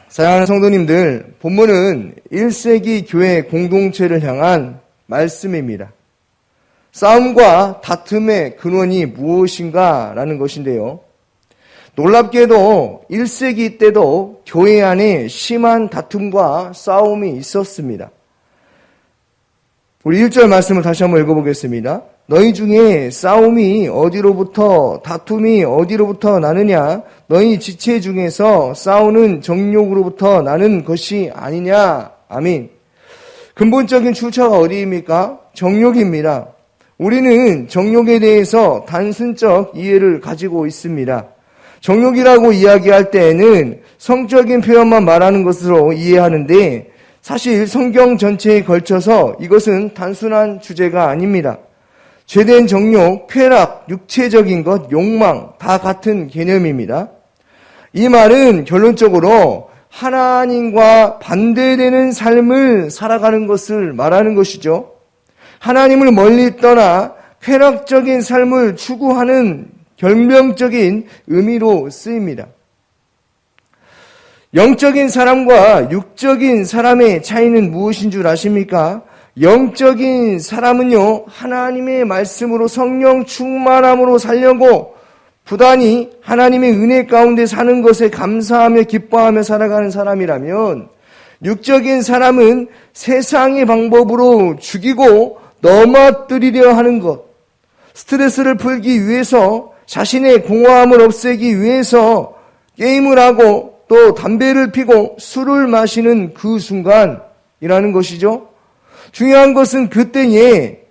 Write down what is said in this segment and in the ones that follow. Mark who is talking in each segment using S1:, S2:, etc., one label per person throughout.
S1: 사랑하는 성도님들, 본문은 1세기 교회 공동체를 향한 말씀입니다. 싸움과 다툼의 근원이 무엇인가 라는 것인데요. 놀랍게도 1세기 때도 교회 안에 심한 다툼과 싸움이 있었습니다. 우리 1절 말씀을 다시 한번 읽어보겠습니다. 너희 중에 싸움이 어디로부터, 다툼이 어디로부터 나느냐? 너희 지체 중에서 싸우는 정욕으로부터 나는 것이 아니냐? 아멘. 근본적인 출처가 어디입니까? 정욕입니다. 우리는 정욕에 대해서 단순적 이해를 가지고 있습니다. 정욕이라고 이야기할 때에는 성적인 표현만 말하는 것으로 이해하는데 사실 성경 전체에 걸쳐서 이것은 단순한 주제가 아닙니다. 죄된 정욕, 쾌락, 육체적인 것, 욕망 다 같은 개념입니다. 이 말은 결론적으로 하나님과 반대되는 삶을 살아가는 것을 말하는 것이죠. 하나님을 멀리 떠나 쾌락적인 삶을 추구하는 결명적인 의미로 쓰입니다. 영적인 사람과 육적인 사람의 차이는 무엇인 줄 아십니까? 영적인 사람은요, 하나님의 말씀으로 성령 충만함으로 살려고 부단히 하나님의 은혜 가운데 사는 것에 감사하며 기뻐하며 살아가는 사람이라면, 육적인 사람은 세상의 방법으로 죽이고 넘어뜨리려 하는 것, 스트레스를 풀기 위해서 자신의 공허함을 없애기 위해서 게임을 하고 또 담배를 피고 술을 마시는 그 순간이라는 것이죠. 중요한 것은 그때에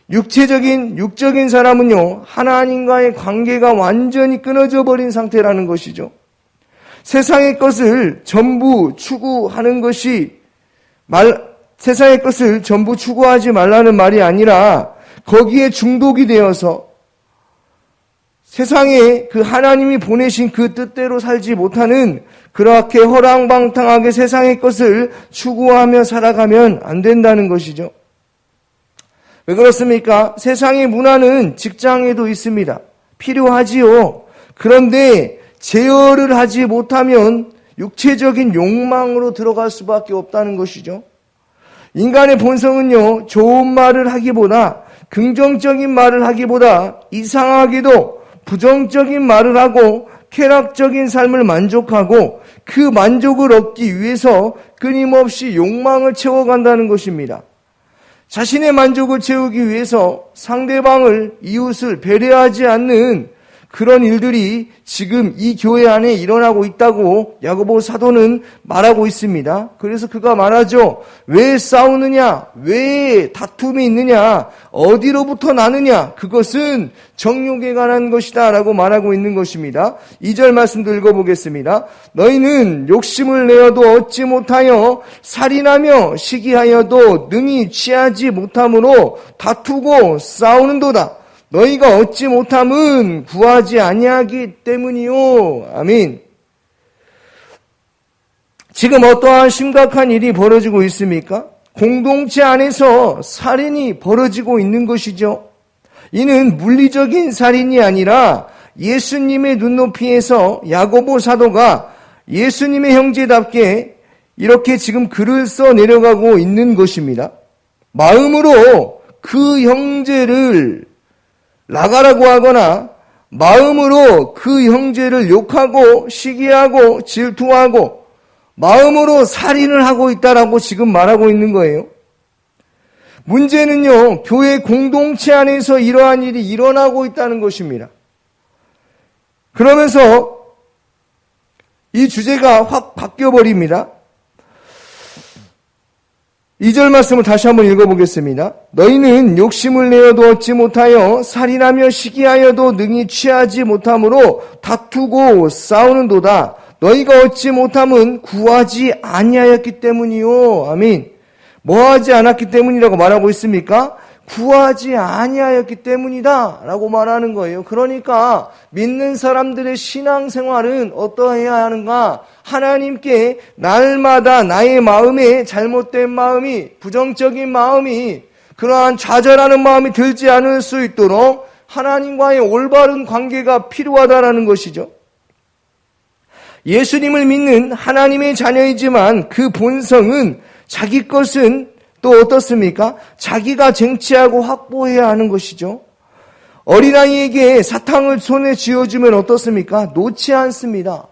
S1: 육적인 사람은요, 하나님과의 관계가 완전히 끊어져 버린 상태라는 것이죠. 세상의 것을 전부 추구하는 것이 세상의 것을 전부 추구하지 말라는 말이 아니라 거기에 중독이 되어서 세상에 그 하나님이 보내신 그 뜻대로 살지 못하는 그렇게 허랑방탕하게 세상의 것을 추구하며 살아가면 안 된다는 것이죠. 왜 그렇습니까? 세상의 문화는 직장에도 있습니다. 필요하지요. 그런데 제어를 하지 못하면 육체적인 욕망으로 들어갈 수밖에 없다는 것이죠. 인간의 본성은요, 좋은 말을 하기보다, 긍정적인 말을 하기보다 이상하게도 부정적인 말을 하고 쾌락적인 삶을 만족하고 그 만족을 얻기 위해서 끊임없이 욕망을 채워간다는 것입니다. 자신의 만족을 채우기 위해서 상대방을, 이웃을 배려하지 않는 그런 일들이 지금 이 교회 안에 일어나고 있다고 야고보 사도는 말하고 있습니다. 그래서 그가 말하죠. 왜 싸우느냐? 왜 다툼이 있느냐? 어디로부터 나느냐? 그것은 정욕에 관한 것이다 라고 말하고 있는 것입니다. 2절 말씀도 읽어보겠습니다. 너희는 욕심을 내어도 얻지 못하여 살인하며 시기하여도 능히 취하지 못함으로 다투고 싸우는도다. 너희가 얻지 못함은 구하지 아니하기 때문이요. 아멘. 지금 어떠한 심각한 일이 벌어지고 있습니까? 공동체 안에서 살인이 벌어지고 있는 것이죠. 이는 물리적인 살인이 아니라 예수님의 눈높이에서 야고보 사도가 예수님의 형제답게 이렇게 지금 글을 써 내려가고 있는 것입니다. 마음으로 그 형제를 나가라고 하거나 마음으로 그 형제를 욕하고 시기하고 질투하고 마음으로 살인을 하고 있다라고 지금 말하고 있는 거예요. 문제는요, 교회 공동체 안에서 이러한 일이 일어나고 있다는 것입니다. 그러면서 이 주제가 확 바뀌어버립니다. 2절 말씀을 다시 한번 읽어보겠습니다. 너희는 욕심을 내어도 얻지 못하여 살인하며 시기하여도 능히 취하지 못함으로 다투고 싸우는도다. 너희가 얻지 못함은 구하지 아니하였기 때문이요. 아멘. 뭐하지 않았기 때문이라고 말하고 있습니까? 구하지 아니하였기 때문이다 라고 말하는 거예요. 그러니까 믿는 사람들의 신앙생활은 어떠해야 하는가? 하나님께 날마다 나의 마음에 잘못된 마음이, 부정적인 마음이, 그러한 좌절하는 마음이 들지 않을 수 있도록 하나님과의 올바른 관계가 필요하다라는 것이죠. 예수님을 믿는 하나님의 자녀이지만 그 본성은 자기 것은 또 어떻습니까? 자기가 쟁취하고 확보해야 하는 것이죠. 어린아이에게 사탕을 손에 쥐어주면 어떻습니까? 놓지 않습니다.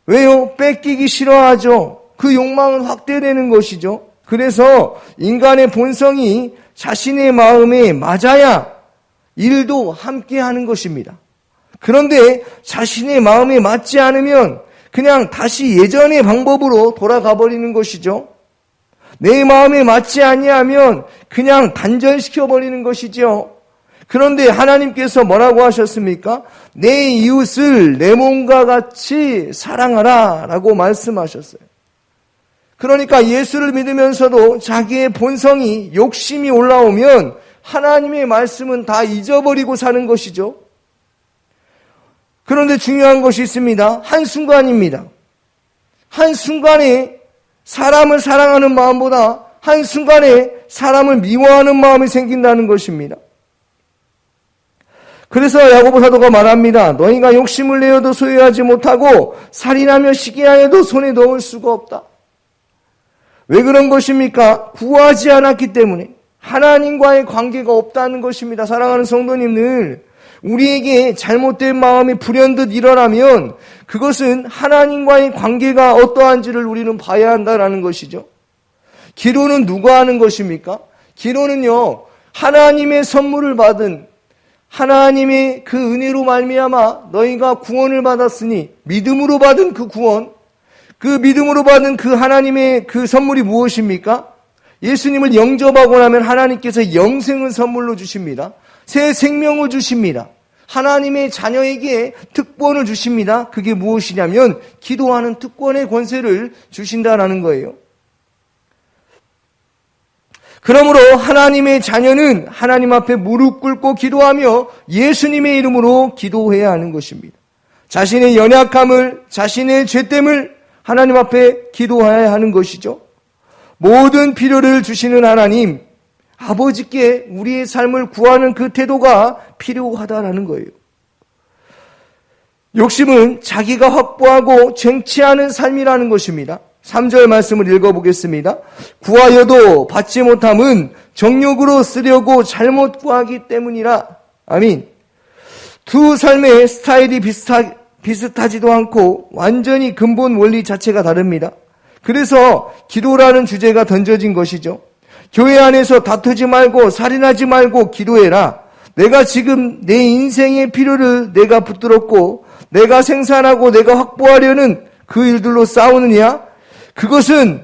S1: 왜요? 뺏기기 싫어하죠. 그 욕망은 확대되는 것이죠. 그래서 인간의 본성이 자신의 마음에 맞아야 일도 함께 하는 것입니다. 그런데 자신의 마음에 맞지 않으면 그냥 다시 예전의 방법으로 돌아가 버리는 것이죠. 내 마음에 맞지 아니하면 그냥 단절시켜 버리는 것이죠. 그런데 하나님께서 뭐라고 하셨습니까? 내 이웃을 내 몸과 같이 사랑하라 라고 말씀하셨어요. 그러니까 예수를 믿으면서도 자기의 본성이 욕심이 올라오면 하나님의 말씀은 다 잊어버리고 사는 것이죠. 그런데 중요한 것이 있습니다. 한순간입니다. 한순간에 사람을 사랑하는 마음보다 한순간에 사람을 미워하는 마음이 생긴다는 것입니다. 그래서 야고보 사도가 말합니다. 너희가 욕심을 내어도 소유하지 못하고 살인하며 시기하여도 손에 넣을 수가 없다. 왜 그런 것입니까? 구하지 않았기 때문에 하나님과의 관계가 없다는 것입니다. 사랑하는 성도님들, 우리에게 잘못된 마음이 불현듯 일어나면 그것은 하나님과의 관계가 어떠한지를 우리는 봐야 한다는 것이죠. 기도는 누가 하는 것입니까? 기도는요, 하나님의 선물을 받은 하나님의 그 은혜로 말미암아 너희가 구원을 받았으니 믿음으로 받은 그 구원, 그 믿음으로 받은 그 하나님의 그 선물이 무엇입니까? 예수님을 영접하고 나면 하나님께서 영생을 선물로 주십니다. 새 생명을 주십니다. 하나님의 자녀에게 특권을 주십니다. 그게 무엇이냐면 기도하는 특권의 권세를 주신다라는 거예요. 그러므로 하나님의 자녀는 하나님 앞에 무릎 꿇고 기도하며 예수님의 이름으로 기도해야 하는 것입니다. 자신의 연약함을, 자신의 죄됨을 하나님 앞에 기도해야 하는 것이죠. 모든 필요를 주시는 하나님, 아버지께 우리의 삶을 구하는 그 태도가 필요하다라는 거예요. 욕심은 자기가 확보하고 쟁취하는 삶이라는 것입니다. 3절 말씀을 읽어보겠습니다. 구하여도 받지 못함은 정욕으로 쓰려고 잘못 구하기 때문이라. 아멘. 두 삶의 스타일이 비슷하지도 않고 완전히 근본 원리 자체가 다릅니다. 그래서 기도라는 주제가 던져진 것이죠. 교회 안에서 다투지 말고 살인하지 말고 기도해라. 내가 지금 내 인생의 필요를 내가 붙들었고 내가 생산하고 내가 확보하려는 그 일들로 싸우느냐? 그것은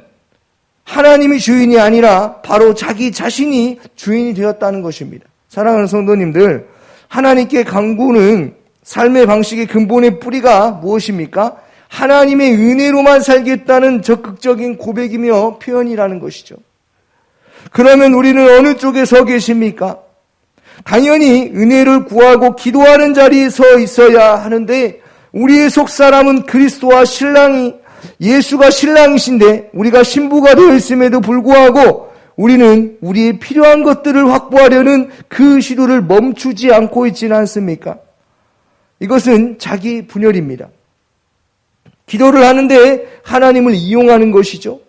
S1: 하나님이 주인이 아니라 바로 자기 자신이 주인이 되었다는 것입니다. 사랑하는 성도님들, 하나님께 간구는 삶의 방식의 근본의 뿌리가 무엇입니까? 하나님의 은혜로만 살겠다는 적극적인 고백이며 표현이라는 것이죠. 그러면 우리는 어느 쪽에 서 계십니까? 당연히 은혜를 구하고 기도하는 자리에 서 있어야 하는데 우리의 속사람은 그리스도와 신랑이 예수가 신랑이신데 우리가 신부가 되어 있음에도 불구하고 우리는 우리의 필요한 것들을 확보하려는 그 시도를 멈추지 않고 있지는 않습니까? 이것은 자기 분열입니다. 기도를 하는데 하나님을 이용하는 것이죠.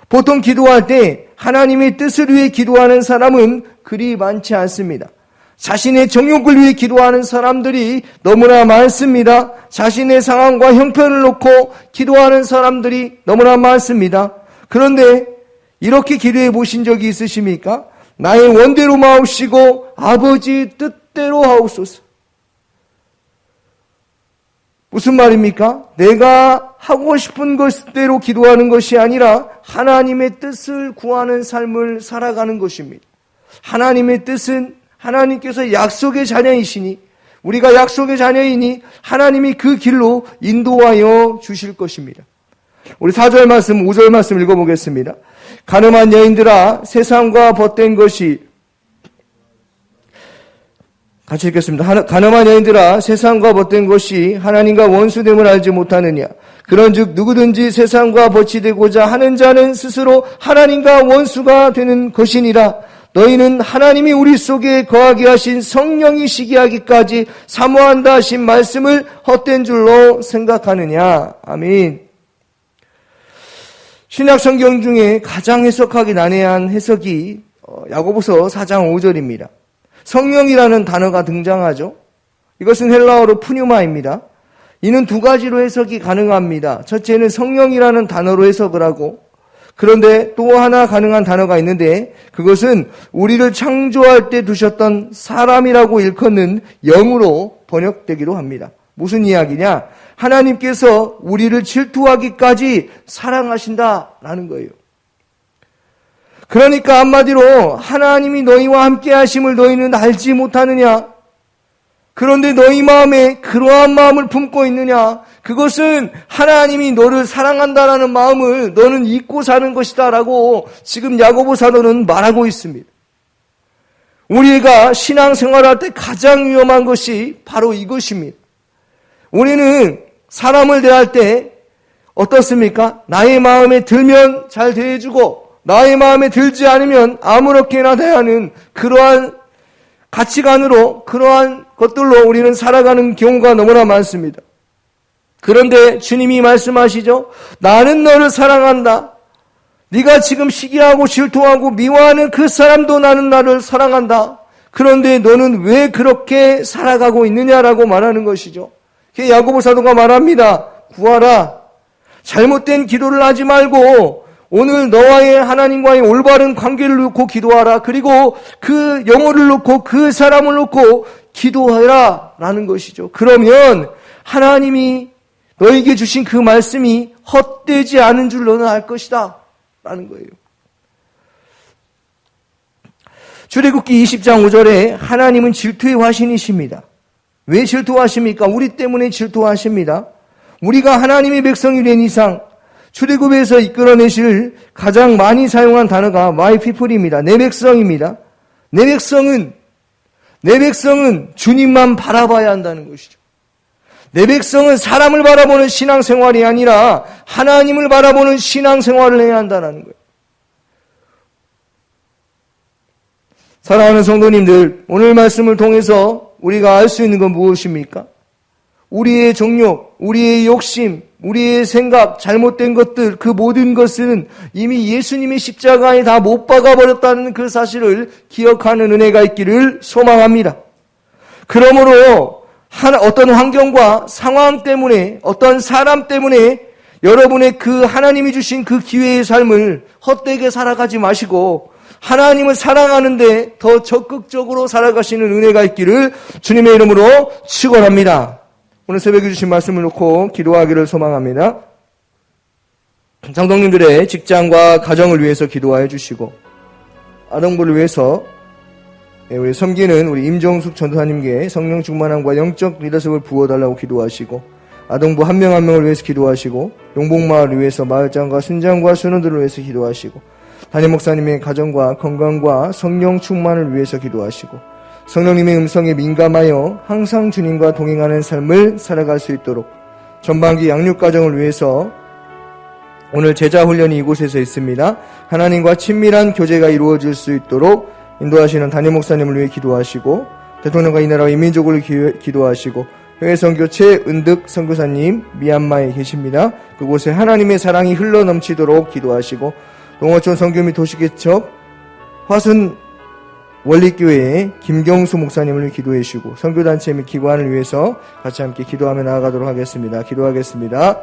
S1: 보통 기도할 때 하나님의 뜻을 위해 기도하는 사람은 그리 많지 않습니다. 자신의 정욕을 위해 기도하는 사람들이 너무나 많습니다. 자신의 상황과 형편을 놓고 기도하는 사람들이 너무나 많습니다. 그런데 이렇게 기도해 보신 적이 있으십니까? 나의 원대로 마옵시고 아버지 뜻대로 하옵소서. 무슨 말입니까? 내가 하고 싶은 것대로 기도하는 것이 아니라 하나님의 뜻을 구하는 삶을 살아가는 것입니다. 하나님의 뜻은 하나님께서 약속의 자녀이시니 우리가 약속의 자녀이니 하나님이 그 길로 인도하여 주실 것입니다. 우리 4절 말씀, 5절 말씀 읽어보겠습니다. 가늠한 여인들아 세상과 벗된 것이 같이 읽겠습니다. 가늠한 여인들아 세상과 벗된 것이 하나님과 원수됨을 알지 못하느냐. 그런즉 누구든지 세상과 벗이 되고자 하는 자는 스스로 하나님과 원수가 되는 것이니라. 너희는 하나님이 우리 속에 거하게 하신 성령이 시기하기까지 사모한다 하신 말씀을 헛된 줄로 생각하느냐. 아멘. 신약 성경 중에 가장 해석하기 난해한 해석이 야고보서 4장 5절입니다. 성령이라는 단어가 등장하죠. 이것은 헬라어로 푸뉴마입니다. 이는 두 가지로 해석이 가능합니다. 첫째는 성령이라는 단어로 해석을 하고, 그런데 또 하나 가능한 단어가 있는데 그것은 우리를 창조할 때 두셨던 사람이라고 일컫는 영으로 번역되기도 합니다. 무슨 이야기냐? 하나님께서 우리를 질투하기까지 사랑하신다라는 거예요. 그러니까 한마디로 하나님이 너희와 함께 하심을 너희는 알지 못하느냐? 그런데 너희 마음에 그러한 마음을 품고 있느냐? 그것은 하나님이 너를 사랑한다라는 마음을 너는 잊고 사는 것이다라고 지금 야고보 사도는 말하고 있습니다. 우리가 신앙생활할 때 가장 위험한 것이 바로 이것입니다. 우리는 사람을 대할 때 어떻습니까? 나의 마음에 들면 잘 대해주고 나의 마음에 들지 않으면 아무렇게나 대하는 그러한 가치관으로, 그러한 것들로 우리는 살아가는 경우가 너무나 많습니다. 그런데 주님이 말씀하시죠. 나는 너를 사랑한다. 네가 지금 시기하고 질투하고 미워하는 그 사람도 나는 나를 사랑한다. 그런데 너는 왜 그렇게 살아가고 있느냐라고 말하는 것이죠. 야고보 사도가 말합니다. 구하라. 잘못된 기도를 하지 말고 오늘 너와의 하나님과의 올바른 관계를 놓고 기도하라. 그리고 그 영혼을 놓고 그 사람을 놓고 기도하라 라는 것이죠. 그러면 하나님이 너에게 주신 그 말씀이 헛되지 않은 줄 너는 알 것이다 라는 거예요. 출애굽기 20장 5절에 하나님은 질투의 화신이십니다. 왜 질투하십니까? 우리 때문에 질투하십니다. 우리가 하나님의 백성이 된 이상 출애굽에서 이끌어내실 가장 많이 사용한 단어가 my people입니다. 내 백성입니다. 내 백성은 주님만 바라봐야 한다는 것이죠. 내 백성은 사람을 바라보는 신앙생활이 아니라 하나님을 바라보는 신앙생활을 해야 한다는 거예요. 사랑하는 성도님들, 오늘 말씀을 통해서 우리가 알 수 있는 건 무엇입니까? 우리의 정욕, 우리의 욕심, 우리의 생각, 잘못된 것들, 그 모든 것은 이미 예수님의 십자가에 다 못 박아버렸다는 그 사실을 기억하는 은혜가 있기를 소망합니다. 그러므로 어떤 환경과 상황 때문에, 어떤 사람 때문에 여러분의 그 하나님이 주신 그 기회의 삶을 헛되게 살아가지 마시고 하나님을 사랑하는데 더 적극적으로 살아가시는 은혜가 있기를 주님의 이름으로 축원합니다. 오늘 새벽에 주신 말씀을 놓고 기도하기를 소망합니다. 장동님들의 직장과 가정을 위해서 기도하여 주시고 아동부를 위해서 우리 섬기는 우리 임정숙 전도사님께 성령 충만함과 영적 리더십을 부어달라고 기도하시고 아동부 한 명 한 명을 위해서 기도하시고 용복마을을 위해서 마을장과 순장과 순원들을 위해서 기도하시고 담임 목사님의 가정과 건강과 성령 충만을 위해서 기도하시고 성령님의 음성에 민감하여 항상 주님과 동행하는 삶을 살아갈 수 있도록 전반기 양육가정을 위해서 오늘 제자훈련이 이곳에서 있습니다. 하나님과 친밀한 교제가 이루어질 수 있도록 인도하시는 담임 목사님을 위해 기도하시고 대통령과 이 나라와 인민족을 기도하시고 해외 선교 최은득 선교사님 미얀마에 계십니다. 그곳에 하나님의 사랑이 흘러넘치도록 기도하시고 농어촌 선교 및 도시개척 화순 원리교회의 김경수 목사님을 위해 기도해 주시고 선교단체 및 기관을 위해서 같이 함께 기도하며 나아가도록 하겠습니다. 기도하겠습니다.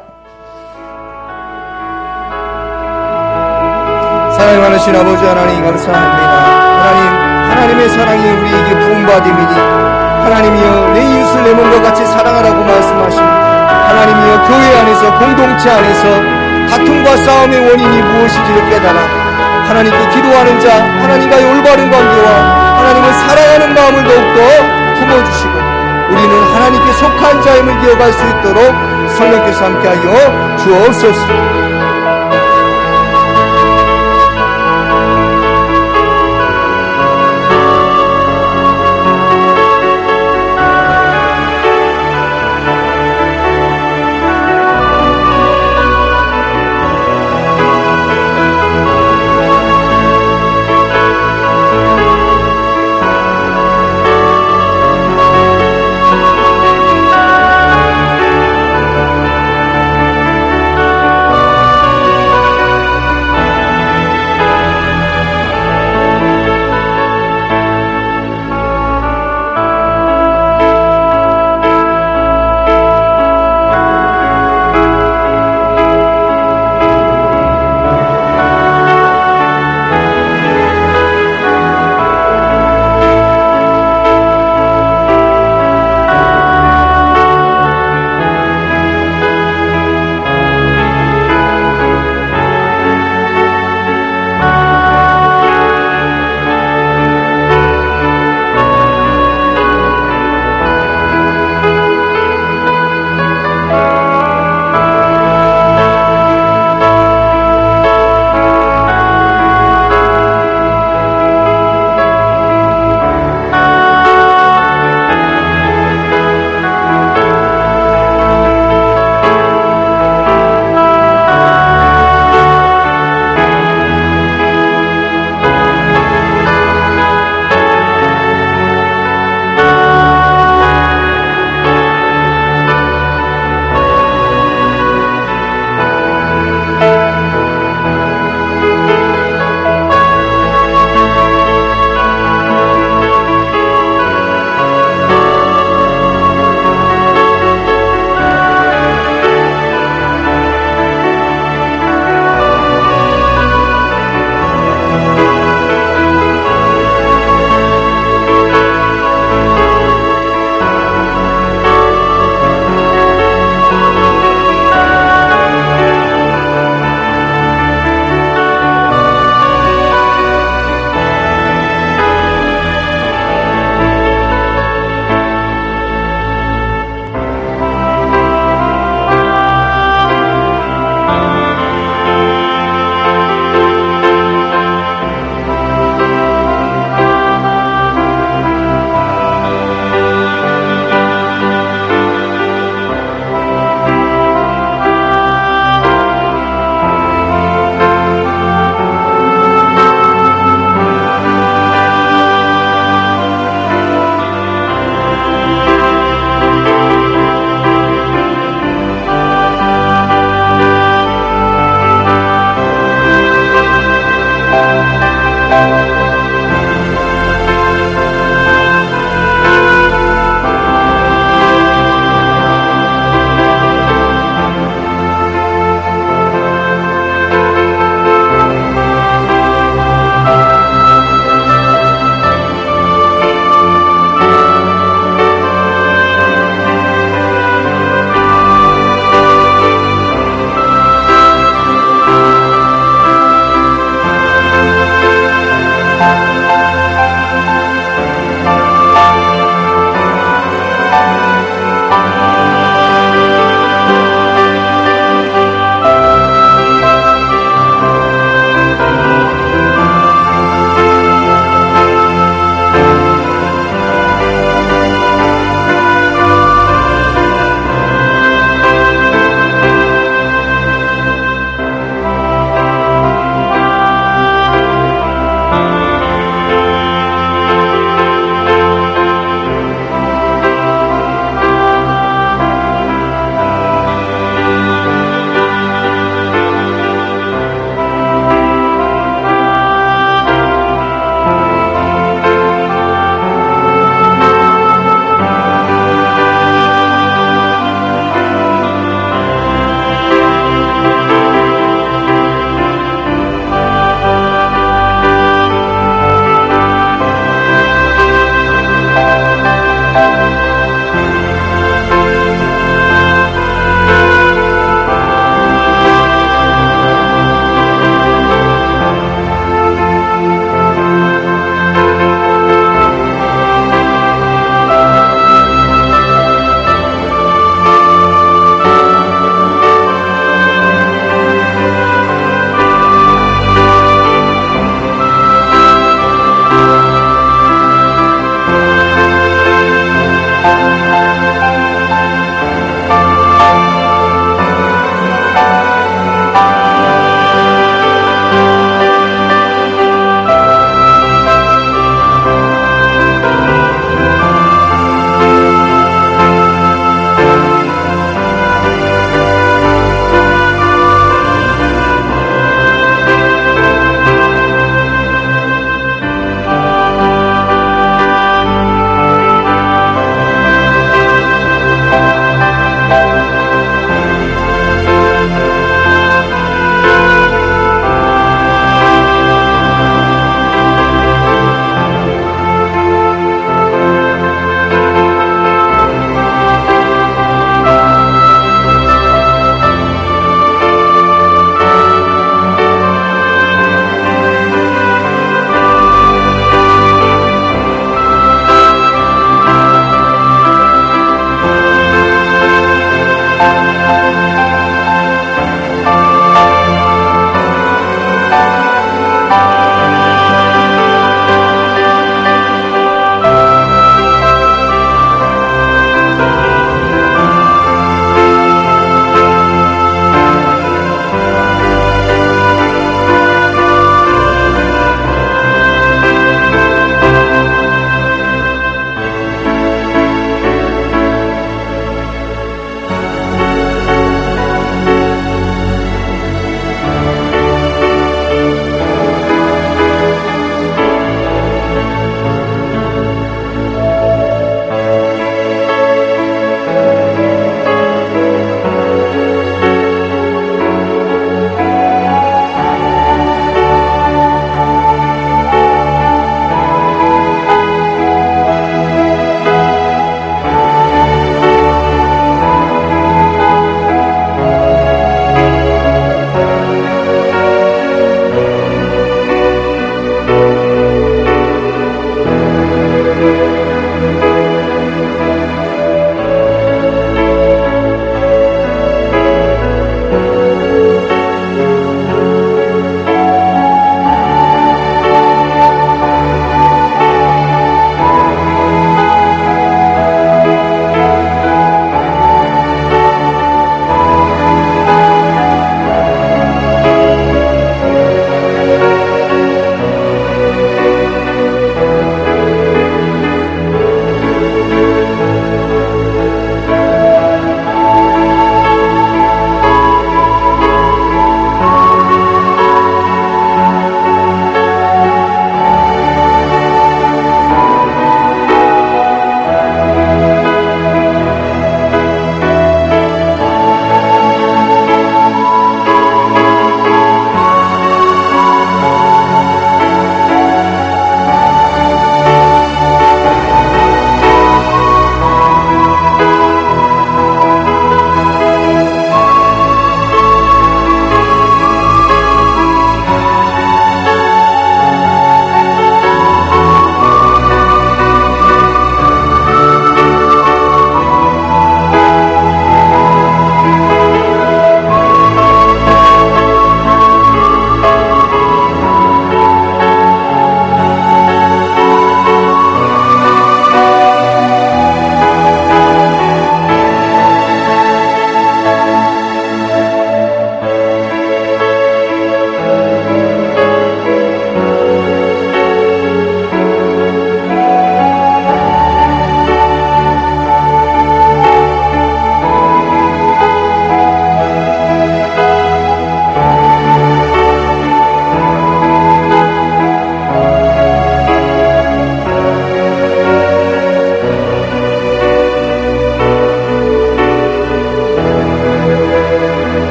S1: 사랑이 많으신 아버지 하나님 감사합니다. 하나님의 사랑이 우리에게 부음받음이니 하나님이여 내 이웃을 내 몸과 같이 사랑하라고 말씀하십니다. 하나님이여 교회 안에서 공동체 안에서 다툼과 싸움의 원인이 무엇인지를 깨달아 하나님께 기도하는 자, 하나님과의 올바른 관계와 하나님을 사랑하는 마음을 더욱더 품어주시고 우리는 하나님께 속한 자임을 기억할 수 있도록 성령께서 함께하여 주옵소서.